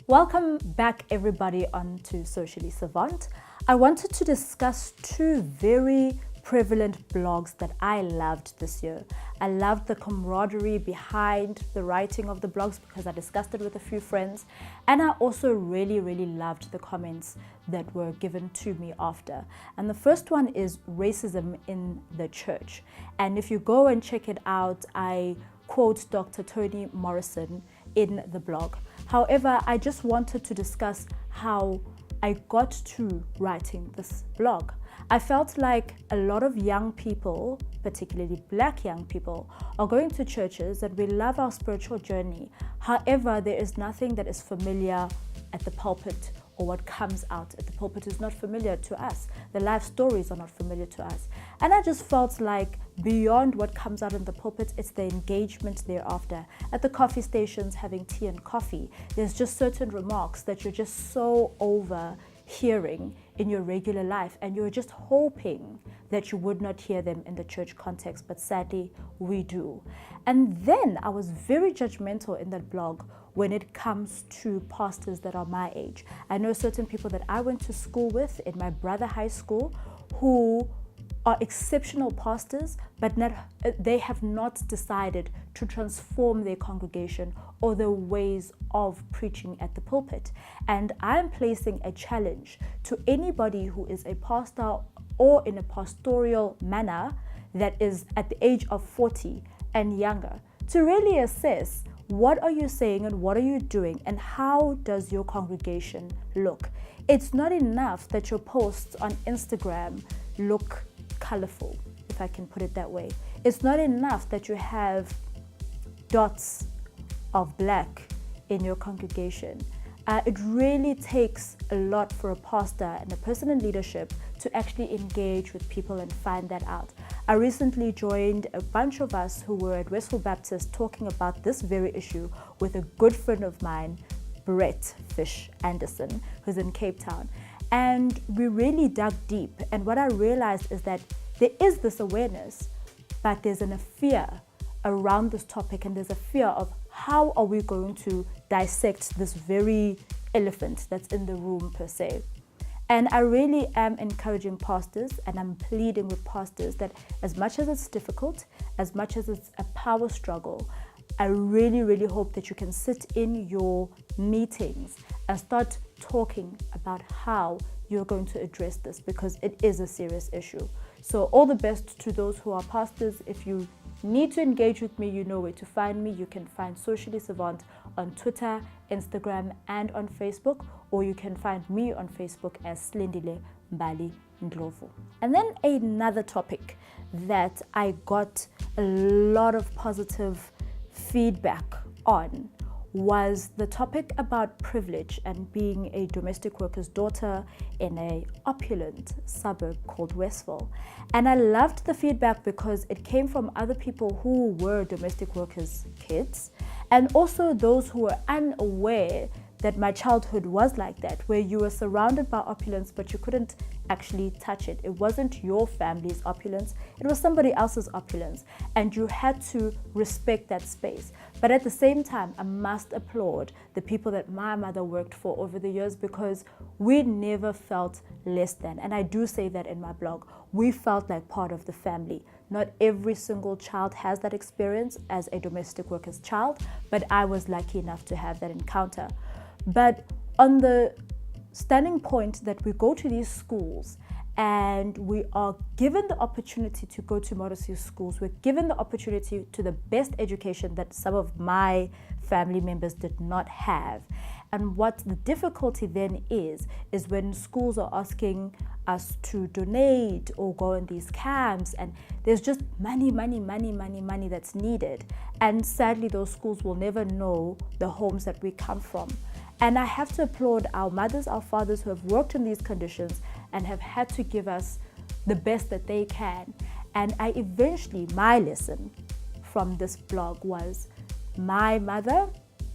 Welcome back, everybody, onto Socially Savant. I wanted to discuss two very prevalent blogs that I loved this year. I loved the camaraderie behind the writing of the blogs because I discussed it with a few friends, and I also really loved the comments that were given to me after. And the first one is racism in the church. And if you go and check it out, I quote Dr. Toni Morrison in the blog. However, I just wanted to discuss how I got to writing this blog. I felt like a lot of young people, particularly Black young people, are going to churches and we love our spiritual journey. However, there is nothing that is familiar at the pulpit, or what comes out at the pulpit is not familiar to us. The life stories are not familiar to us. And I just felt like beyond what comes out in the pulpit, it's the engagement thereafter. At the coffee stations, having tea and coffee, there's just certain remarks that you're just so over hearing in your regular life, and you're just hoping that you would not hear them in the church context, but sadly we do. And then I was very judgmental in that blog when it comes to pastors that are my age. I know certain people that I went to school with in my brother high school who are exceptional pastors, but they have not decided to transform their congregation or their ways of preaching at the pulpit. And I'm placing a challenge to anybody who is a pastor or in a pastoral manner that is at the age of 40 and younger to really assess what are you saying and what are you doing and how does your congregation look. It's not enough that your posts on Instagram look colorful, if I can put it that way. It's not enough that you have dots of black in your congregation. It really takes a lot for a pastor and a person in leadership to actually engage with people and find that out. I recently joined a bunch of us who were at Westfield Baptist talking about this very issue with a good friend of mine, Brett Fish Anderson, who's in Cape Town. And we really dug deep. And what I realized is that there is this awareness, but there's a fear around this topic, and there's a fear of how are we going to dissect this very elephant that's in the room per se. And I really am encouraging pastors, and I'm pleading with pastors that as much as it's difficult, as much as it's a power struggle, I really hope that you can sit in your meetings and start talking about how you're going to address this, because it is a serious issue. So all the best to those who are pastors. If you need to engage with me, you know where to find me. You can find Socially Savant on Twitter, Instagram, and on Facebook, or you can find me on Facebook as Slindile Mbali Ndlovu. And then another topic that I got a lot of positive feedback on was the topic about privilege and being a domestic worker's daughter in an opulent suburb called Westville. And I loved the feedback because it came from other people who were domestic workers' kids, and also those who were unaware that my childhood was like that, where you were surrounded by opulence, but you couldn't actually touch it. It wasn't your family's opulence, it was somebody else's opulence, and you had to respect that space. But at the same time, I must applaud the people that my mother worked for over the years, because we never felt less than. And I do say that in my blog. We felt like part of the family. Not every single child has that experience as a domestic worker's child, but I was lucky enough to have that encounter. But on the standing point that we go to these schools and we are given the opportunity to go to modesty schools, we're given the opportunity to the best education that some of my family members did not have. And what the difficulty then is when schools are asking us to donate or go in these camps, and there's just money that's needed. And sadly, those schools will never know the homes that we come from. And I have to applaud our mothers, our fathers who have worked in these conditions and have had to give us the best that they can. And my lesson from this blog was my mother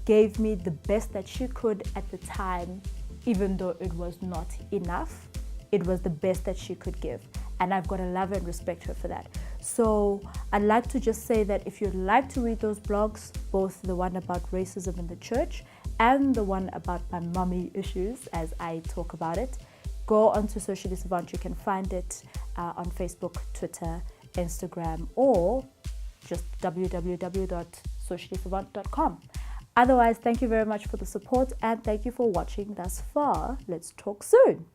gave me the best that she could at the time, even though it was not enough. It was the best that she could give. And I've got to love and respect her for that. So I'd like to just say that if you'd like to read those blogs, both the one about racism in the church and the one about my mommy issues as I talk about it, go onto Socially Savant. You can find it on Facebook, Twitter, Instagram, or just www.sociallysavant.com. Otherwise, thank you very much for the support and thank you for watching thus far. Let's talk soon.